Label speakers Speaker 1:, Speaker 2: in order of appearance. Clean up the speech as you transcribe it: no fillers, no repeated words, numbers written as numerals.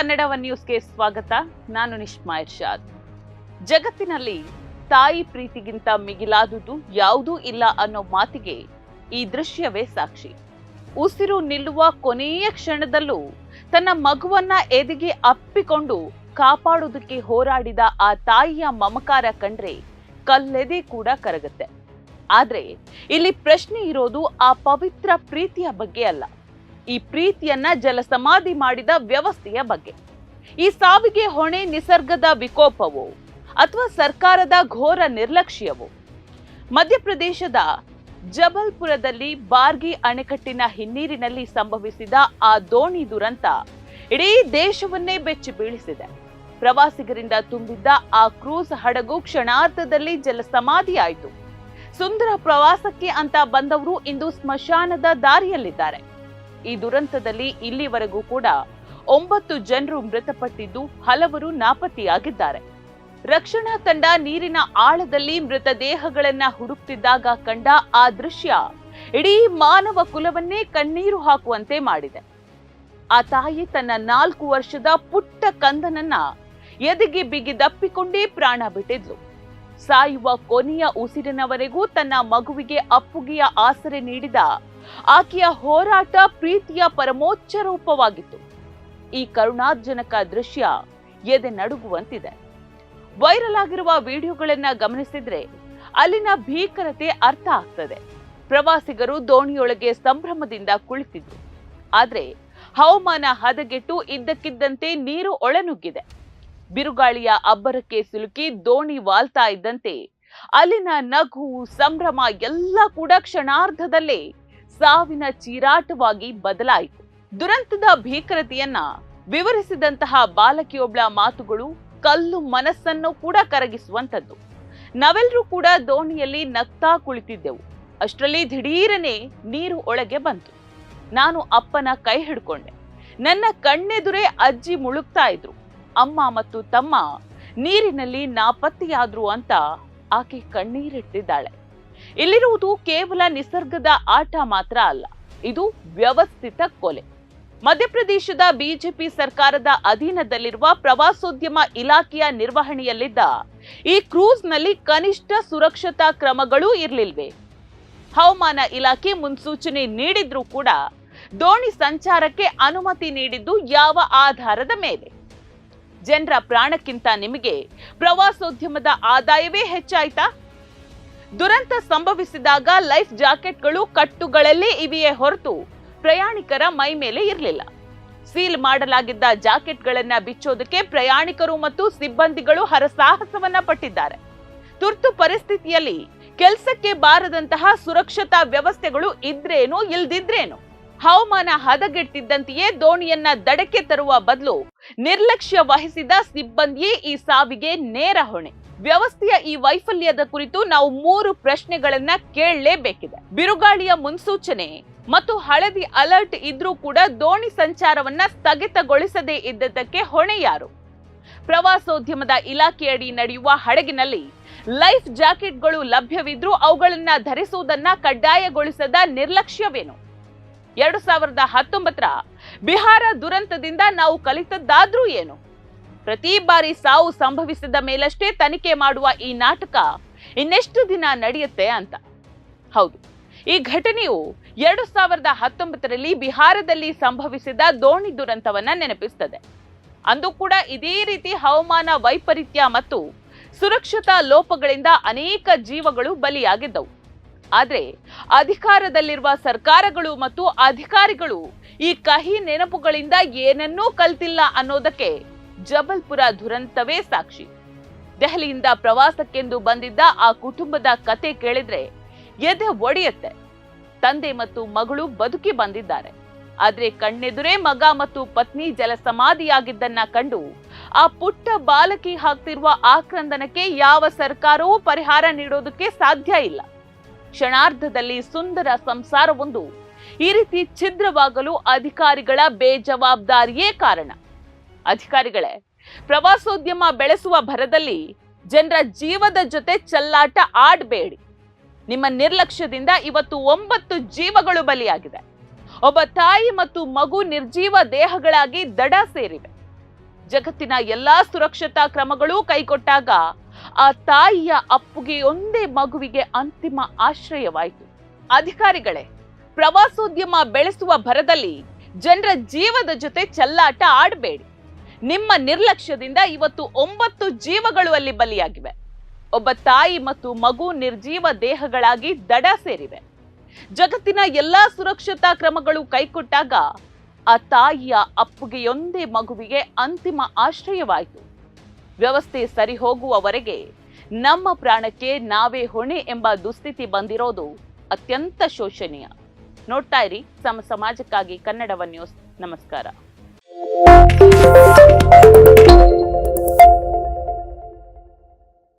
Speaker 1: Kannada one ನ್ಯೂಸ್ಗೆ ಸ್ವಾಗತ. ನಾನು ನಿಶ್ಮಾ ಇರ್ಷಾದ್. ಜಗತ್ತಿನಲ್ಲಿ ತಾಯಿ ಪ್ರೀತಿಗಿಂತ ಮಿಗಿಲಾದುದು ಯಾವುದೂ ಇಲ್ಲ ಅನ್ನೋ ಮಾತಿಗೆ ಈ ದೃಶ್ಯವೇ ಸಾಕ್ಷಿ. ಉಸಿರು ನಿಲ್ಲುವ ಕೊನೆಯ ಕ್ಷಣದಲ್ಲೂ ತನ್ನ ಮಗುವನ್ನ ಎದೆಗೆ ಅಪ್ಪಿಕೊಂಡು ಕಾಪಾಡೋದಕ್ಕೆ ಹೋರಾಡಿದ ಆ ತಾಯಿಯ ಮಮಕಾರ ಕಂಡ್ರೆ ಕಲ್ಲೆದೆ ಕೂಡ ಕರಗುತ್ತೆ. ಆದ್ರೆ ಇಲ್ಲಿ ಪ್ರಶ್ನೆ ಇರೋದು ಆ ಪವಿತ್ರ ಪ್ರೀತಿಯ ಬಗ್ಗೆ ಅಲ್ಲ, ಈ ಪ್ರೀತಿಯನ್ನ ಜಲಸಮಾಧಿ ಮಾಡಿದ ವ್ಯವಸ್ಥೆಯ ಬಗ್ಗೆ. ಈ ಸಾವಿಗೆ ಹೊಣೆ ನಿಸರ್ಗದ ವಿಕೋಪವೋ ಅಥವಾ ಸರ್ಕಾರದ ಘೋರ ನಿರ್ಲಕ್ಷ್ಯವೋ? ಮಧ್ಯಪ್ರದೇಶದ ಜಬಲ್ಪುರದಲ್ಲಿ ಬಾರ್ಗಿ ಅಣೆಕಟ್ಟಿನ ಹಿನ್ನೀರಿನಲ್ಲಿ ಸಂಭವಿಸಿದ ಆ ದೋಣಿ ದುರಂತ ಇಡೀ ದೇಶವನ್ನೇ ಬೆಚ್ಚಿ ಬೀಳಿಸಿದೆ. ಪ್ರವಾಸಿಗರಿಂದ ತುಂಬಿದ್ದ ಆ ಕ್ರೂಸ್ ಹಡಗು ಕ್ಷಣಾರ್ಧದಲ್ಲಿ ಜಲಸಮಾಧಿಯಾಯಿತು. ಸುಂದರ ಪ್ರವಾಸಕ್ಕೆ ಅಂತ ಬಂದವರು ಇಂದು ಸ್ಮಶಾನದ ದಾರಿಯಲ್ಲಿದ್ದಾರೆ. ಈ ದುರಂತದಲ್ಲಿ ಇಲ್ಲಿವರೆಗೂ ಕೂಡ 9 ಜನರು ಮೃತಪಟ್ಟಿದ್ದು, ಹಲವರು ನಾಪತ್ತೆಯಾಗಿದ್ದಾರೆ. ರಕ್ಷಣಾ ತಂಡ ನೀರಿನ ಆಳದಲ್ಲಿ ಮೃತದೇಹಗಳನ್ನ ಹುಡುಕ್ತಿದ್ದಾಗ ಕಂಡ ಆ ದೃಶ್ಯ ಇಡೀ ಮಾನವ ಕುಲವನ್ನೇ ಕಣ್ಣೀರು ಹಾಕುವಂತೆ ಮಾಡಿದೆ. ಆ ತಾಯಿ ತನ್ನ 4 ವರ್ಷದ ಪುಟ್ಟ ಕಂದನನ್ನ ಎದೆಗೆ ಬಿಗಿದಪ್ಪಿಕೊಂಡೇ ಪ್ರಾಣ ಬಿಟ್ಟಿದ್ಲು. ಸಾಯುವ ಕೊನೆಯ ಉಸಿರಿನವರೆಗೂ ತನ್ನ ಮಗುವಿಗೆ ಅಪ್ಪುಗೆಯ ಆಸರೆ ನೀಡಿದ ಆಕೆಯ ಹೋರಾಟ ಪ್ರೀತಿಯ ಪರಮೋಚ್ಚ ರೂಪವಾಗಿತ್ತು. ಈ ಕರುಣಾಜನಕ ದೃಶ್ಯ ಎದೆ ನಡುಗುವಂತಿದೆ. ವೈರಲ್ ಆಗಿರುವ ವಿಡಿಯೋಗಳನ್ನ ಗಮನಿಸಿದ್ರೆ ಅಲ್ಲಿನ ಭೀಕರತೆ ಅರ್ಥ ಆಗ್ತದೆ. ಪ್ರವಾಸಿಗರು ದೋಣಿಯೊಳಗೆ ಸಂಭ್ರಮದಿಂದ ಕುಳಿತಿದ್ರು. ಆದ್ರೆ ಹವಾಮಾನ ಹದಗೆಟ್ಟು ಇದ್ದಕ್ಕಿದ್ದಂತೆ ನೀರು ಒಳನುಗ್ಗಿದೆ. ಬಿರುಗಾಳಿಯ ಅಬ್ಬರಕ್ಕೆ ಸಿಲುಕಿ ದೋಣಿ ವಾಲ್ತಾ ಇದ್ದಂತೆ ಅಲ್ಲಿನ ನಗು, ಸಂಭ್ರಮ ಎಲ್ಲ ಕೂಡ ಕ್ಷಣಾರ್ಧದಲ್ಲೇ ಸಾವಿನ ಚೀರಾಟವಾಗಿ ಬದಲಾಯಿತು. ದುರಂತದ ಭೀಕರತೆಯನ್ನ ವಿವರಿಸಿದಂತಹ ಬಾಲಕಿಯೊಬ್ಬಳ ಮಾತುಗಳು ಕಲ್ಲು ಮನಸ್ಸನ್ನು ಕೂಡ ಕರಗಿಸುವಂತದ್ದು. ನಾವೆಲ್ಲರೂ ಕೂಡ ದೋಣಿಯಲ್ಲಿ ನಗ್ತಾ ಕುಳಿತಿದ್ದೆವು. ಅಷ್ಟರಲ್ಲಿ ದಿಢೀರನೆ ನೀರು ಒಳಗೆ ಬಂತು. ನಾನು ಅಪ್ಪನ ಕೈ ಹಿಡ್ಕೊಂಡೆ. ನನ್ನ ಕಣ್ಣೆದುರೇ ಅಜ್ಜಿ ಮುಳುಗ್ತಾ ಇದ್ರು. ಅಮ್ಮ ಮತ್ತು ತಮ್ಮ ನೀರಿನಲ್ಲಿ ನಾಪತ್ತೆಯಾದ್ರು ಅಂತ ಆಕೆ ಕಣ್ಣೀರಿಟ್ಟಿದ್ದಾಳೆ. ಇಲ್ಲಿರುವುದು ಕೇವಲ ನಿಸರ್ಗದ ಆಟ ಮಾತ್ರ ಅಲ್ಲ, ಇದು ವ್ಯವಸ್ಥಿತ ಕೊಲೆ. ಮಧ್ಯಪ್ರದೇಶದ ಬಿಜೆಪಿ ಸರ್ಕಾರದ ಅಧೀನದಲ್ಲಿರುವ ಪ್ರವಾಸೋದ್ಯಮ ಇಲಾಖೆಯ ನಿರ್ವಹಣೆಯಲ್ಲಿದ್ದ ಈ ಕ್ರೂಸ್ನಲ್ಲಿ ಕನಿಷ್ಠ ಸುರಕ್ಷತಾ ಕ್ರಮಗಳೂ ಇರಲಿಲ್ವೇ? ಹವಾಮಾನ ಇಲಾಖೆ ಮುನ್ಸೂಚನೆ ನೀಡಿದ್ರೂ ಕೂಡ ದೋಣಿ ಸಂಚಾರಕ್ಕೆ ಅನುಮತಿ ನೀಡಿದ್ದು ಯಾವ ಆಧಾರದ ಮೇಲೆ? ಜನರ ಪ್ರಾಣಕ್ಕಿಂತ ನಿಮಗೆ ಪ್ರವಾಸೋದ್ಯಮದ ಆದಾಯವೇ ಹೆಚ್ಚಾಯ್ತಾ? ದುರಂತ ಸಂಭವಿಸಿದಾಗ ಲೈಫ್ ಜಾಕೆಟ್ಗಳು ಕಟ್ಟುಗಳಲ್ಲೇ ಇವೆಯೇ ಹೊರತು ಪ್ರಯಾಣಿಕರ ಮೈ ಮೇಲೆ ಇರಲಿಲ್ಲ. ಸೀಲ್ ಮಾಡಲಾಗಿದ್ದ ಜಾಕೆಟ್ಗಳನ್ನ ಬಿಚ್ಚೋದಕ್ಕೆ ಪ್ರಯಾಣಿಕರು ಮತ್ತು ಸಿಬ್ಬಂದಿಗಳು ಹರಸಾಹಸವನ್ನ ಪಟ್ಟಿದ್ದಾರೆ. ತುರ್ತು ಪರಿಸ್ಥಿತಿಯಲ್ಲಿ ಕೆಲಸಕ್ಕೆ ಬಾರದಂತಹ ಸುರಕ್ಷತಾ ವ್ಯವಸ್ಥೆಗಳು ಇದ್ರೇನು ಇಲ್ದಿದ್ರೇನು? ಹವಾಮಾನ ಹದಗೆಟ್ಟಿದ್ದಂತೆಯೇ ದೋಣಿಯನ್ನ ದಡಕ್ಕೆ ತರುವ ಬದಲು ನಿರ್ಲಕ್ಷ್ಯ ವಹಿಸಿದ ಸಿಬ್ಬಂದಿಯೇ ಈ ಸಾವಿಗೆ ನೇರ ಹೊಣೆ. ವ್ಯವಸ್ಥೆಯ ಈ ವೈಫಲ್ಯದ ಕುರಿತು ನಾವು 3 ಪ್ರಶ್ನೆಗಳನ್ನ ಕೇಳಲೇಬೇಕಿದೆ. ಬಿರುಗಾಳಿಯ ಮುನ್ಸೂಚನೆ ಮತ್ತು ಹಳದಿ ಅಲರ್ಟ್ ಇದ್ರೂ ಕೂಡ ದೋಣಿ ಸಂಚಾರವನ್ನ ಸ್ಥಗಿತಗೊಳಿಸದೇ ಇದ್ದದಕ್ಕೆ ಹೊಣೆ ಯಾರು? ಪ್ರವಾಸೋದ್ಯಮದ ಇಲಾಖೆಯಡಿ ನಡೆಯುವ ಹಡಗಿನಲ್ಲಿ ಲೈಫ್ ಜಾಕೆಟ್ಗಳು ಲಭ್ಯವಿದ್ರೂ ಅವುಗಳನ್ನ ಧರಿಸುವುದನ್ನ ಕಡ್ಡಾಯಗೊಳಿಸದ ನಿರ್ಲಕ್ಷ್ಯವೇನು? 2019ರ ಬಿಹಾರ ದುರಂತದಿಂದ ನಾವು ಕಲಿತದ್ದಾದ್ರೂ ಏನು? ಪ್ರತಿ ಬಾರಿ ಸಾವು ಸಂಭವಿಸಿದ ಮೇಲಷ್ಟೇ ತನಿಖೆ ಮಾಡುವ ಈ ನಾಟಕ ಇನ್ನೆಷ್ಟು ದಿನ ನಡೆಯುತ್ತೆ ಅಂತ. ಹೌದು, ಈ ಘಟನೆಯು 2019ರಲ್ಲಿ ಬಿಹಾರದಲ್ಲಿ ಸಂಭವಿಸಿದ ದೋಣಿ ದುರಂತವನ್ನ ನೆನಪಿಸುತ್ತದೆ. ಅಂದು ಕೂಡ ಇದೇ ರೀತಿ ಹವಾಮಾನ ವೈಪರೀತ್ಯ ಮತ್ತು ಸುರಕ್ಷತಾ ಲೋಪಗಳಿಂದ ಅನೇಕ ಜೀವಗಳು ಬಲಿಯಾಗಿದ್ದವು. ಆದ್ರೆ ಅಧಿಕಾರದಲ್ಲಿರುವ ಸರ್ಕಾರಗಳು ಮತ್ತು ಅಧಿಕಾರಿಗಳು ಈ ಕಹಿ ನೆನಪುಗಳಿಂದ ಏನನ್ನೂ ಕಲ್ತಿಲ್ಲ ಅನ್ನೋದಕ್ಕೆ ಜಬಲ್ಪುರ ದುರಂತವೇ ಸಾಕ್ಷಿ. ದೆಹಲಿಯಿಂದ ಪ್ರವಾಸಕ್ಕೆಂದು ಬಂದಿದ್ದ ಆ ಕುಟುಂಬದ ಕತೆ ಕೇಳಿದ್ರೆ ಎದೆ ಒಡೆಯುತ್ತೆ. ತಂದೆ ಮತ್ತು ಮಗಳು ಬದುಕಿ ಬಂದಿದ್ದಾರೆ. ಆದ್ರೆ ಕಣ್ಣೆದುರೇ ಮಗ ಮತ್ತು ಪತ್ನಿ ಜಲಸಮಾಧಿಯಾಗಿದ್ದನ್ನ ಕಂಡು ಆ ಪುಟ್ಟ ಬಾಲಕಿ ಹಾಕ್ತಿರುವ ಆಕ್ರಂದನಕ್ಕೆ ಯಾವ ಸರ್ಕಾರವೂ ಪರಿಹಾರ ನೀಡೋದಕ್ಕೆ ಸಾಧ್ಯ ಇಲ್ಲ. ಕ್ಷಣಾರ್ಧದಲ್ಲಿ ಸುಂದರ ಸಂಸಾರವೊಂದು ಈ ರೀತಿ ಛಿದ್ರವಾಗಲು ಅಧಿಕಾರಿಗಳ ಬೇಜವಾಬ್ದಾರಿಯೇ ಕಾರಣ. ಅಧಿಕಾರಿಗಳೇ, ಪ್ರವಾಸೋದ್ಯಮ ಬೆಳೆಸುವ ಭರದಲ್ಲಿ ಜನರ ಜೀವದ ಜೊತೆ ಚೆಲ್ಲಾಟ ಆಡಬೇಡಿ. ನಿಮ್ಮ ನಿರ್ಲಕ್ಷ್ಯದಿಂದ ಇವತ್ತು 9 ಜೀವಗಳು ಬಲಿಯಾಗಿದೆ. ಒಬ್ಬ ತಾಯಿ ಮತ್ತು ಮಗು ನಿರ್ಜೀವ ದೇಹಗಳಾಗಿ ದಡ ಸೇರಿವೆ. ಜಗತ್ತಿನ ಎಲ್ಲಾ ಸುರಕ್ಷತಾ ಕ್ರಮಗಳೂ ಕೈಗೊಟ್ಟಾಗ ಆ ತಾಯಿಯ ಅಪ್ಪುಗೆಯೊಂದೇ ಮಗುವಿಗೆ ಅಂತಿಮ ಆಶ್ರಯವಾಯಿತು. ಅಧಿಕಾರಿಗಳೇ, ಪ್ರವಾಸೋದ್ಯಮ ಬೆಳೆಸುವ ಭರದಲ್ಲಿ ಜನರ ಜೀವದ ಜೊತೆ ಚೆಲ್ಲಾಟ ಆಡಬೇಡಿ. ನಿಮ್ಮ ನಿರ್ಲಕ್ಷ್ಯದಿಂದ ಇವತ್ತು 9 ಜೀವಗಳು ಅಲ್ಲಿ ಬಲಿಯಾಗಿವೆ. ಒಬ್ಬ ತಾಯಿ ಮತ್ತು ಮಗು ನಿರ್ಜೀವ ದೇಹಗಳಾಗಿ ದಡ ಸೇರಿವೆ. ಜಗತ್ತಿನ ಎಲ್ಲಾ ಸುರಕ್ಷತಾ ಕ್ರಮಗಳು ಕೈಕೊಟ್ಟಾಗ ಆ ತಾಯಿಯ ಅಪ್ಪುಗೆಯೊಂದೇ ಮಗುವಿಗೆ ಅಂತಿಮ ಆಶ್ರಯವಾಯಿತು. ವ್ಯವಸ್ಥೆ ಸರಿ ಹೋಗುವವರೆಗೆ ನಮ್ಮ ಪ್ರಾಣಕ್ಕೆ ನಾವೇ ಹೊಣೆ ಎಂಬ ದುಸ್ಥಿತಿ ಬಂದಿರೋದು ಅತ್ಯಂತ ಶೋಚನೀಯ. ನೋಡ್ತಾ ಇರಿ ಸಮಾಜಕ್ಕಾಗಿ ಕನ್ನಡ ಒನ್ ನ್ಯೂಸ್. ನಮಸ್ಕಾರ.